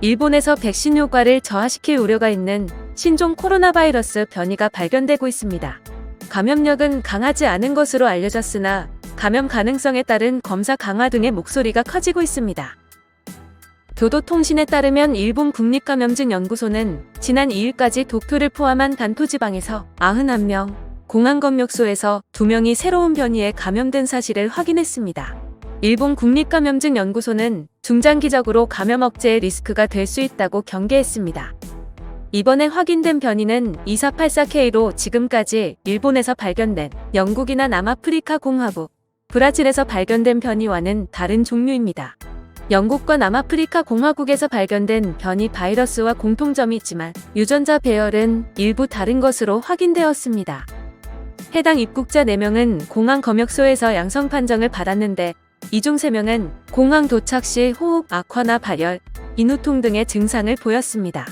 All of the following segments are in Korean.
일본에서 백신 효과를 저하시킬 우려가 있는 신종 코로나 바이러스 변이가 발견되고 있습니다. 감염력은 강하지 않은 것으로 알려졌으나 감염 가능성에 따른 검사 강화 등의 목소리가 커지고 있습니다. 교도통신에 따르면 일본 국립감염증연구소는 지난 2일까지 도쿄를 포함한 단토지방에서 91명, 공항검역소에서 2명이 새로운 변이에 감염된 사실을 확인했습니다. 일본 국립감염증연구소는 중장기적으로 감염 억제의 리스크가 될 수 있다고 경계했습니다. 이번에 확인된 변이는 2484K로 지금까지 일본에서 발견된 영국이나 남아프리카 공화국, 브라질에서 발견된 변이와는 다른 종류입니다. 영국과 남아프리카 공화국에서 발견된 변이 바이러스와 공통점이 있지만 유전자 배열은 일부 다른 것으로 확인되었습니다. 해당 입국자 4명은 공항 검역소에서 양성 판정을 받았는데 이 중 3명은 공항 도착 시 호흡 악화나 발열, 인후통 등의 증상을 보였습니다.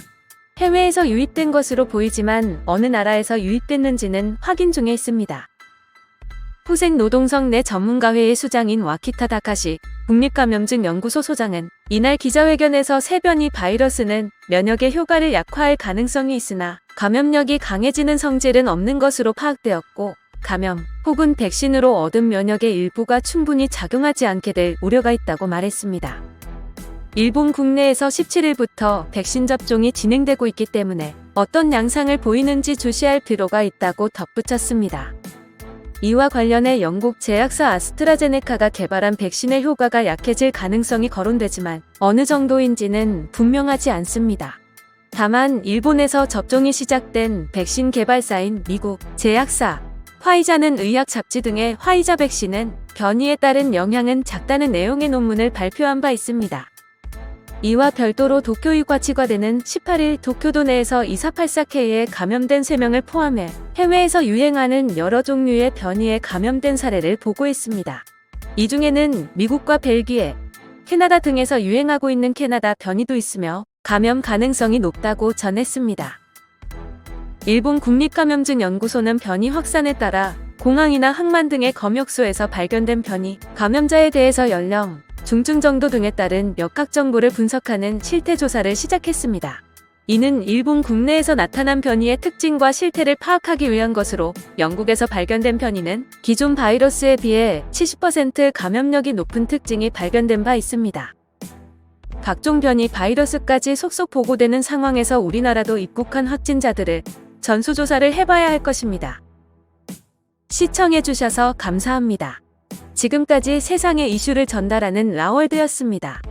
해외에서 유입된 것으로 보이지만 어느 나라에서 유입됐는지는 확인 중에 있습니다. 후생노동성 내 전문가회의 수장인 와키타 다카시 국립감염증연구소 소장은 이날 기자회견에서 새 변이 바이러스는 면역의 효과를 약화할 가능성이 있으나 감염력이 강해지는 성질은 없는 것으로 파악되었고 감염 혹은 백신으로 얻은 면역의 일부가 충분히 작용하지 않게 될 우려가 있다고 말했습니다. 일본 국내에서 17일부터 백신 접종이 진행되고 있기 때문에 어떤 양상을 보이는지 주시할 필요가 있다고 덧붙였습니다. 이와 관련해 영국 제약사 아스트라제네카가 개발한 백신의 효과가 약해질 가능성이 거론되지만 어느 정도인지는 분명하지 않습니다. 다만 일본에서 접종이 시작된 백신 개발사인 미국 제약사 화이자는 의학 잡지 등의 화이자 백신은 변이에 따른 영향은 작다는 내용의 논문을 발표한 바 있습니다. 이와 별도로 도쿄 유과치과대는 18일 도쿄도 내에서 2484K에 감염된 3명을 포함해 해외에서 유행하는 여러 종류의 변이에 감염된 사례를 보고했습니다. 이 중에는 미국과 벨기에, 캐나다 등에서 유행하고 있는 캐나다 변이도 있으며 감염 가능성이 높다고 전했습니다. 일본 국립감염증연구소는 변이 확산에 따라 공항이나 항만 등의 검역소에서 발견된 변이 감염자에 대해서 연령, 중증 정도 등에 따른 역학 정보를 분석하는 실태 조사를 시작했습니다. 이는 일본 국내에서 나타난 변이의 특징과 실태를 파악하기 위한 것으로 영국에서 발견된 변이는 기존 바이러스에 비해 70% 감염력이 높은 특징이 발견된 바 있습니다. 각종 변이 바이러스까지 속속 보고되는 상황에서 우리나라도 입국한 확진자들을 전수조사를 해봐야 할 것입니다. 시청해주셔서 감사합니다. 지금까지 세상의 이슈를 전달하는 라월드였습니다.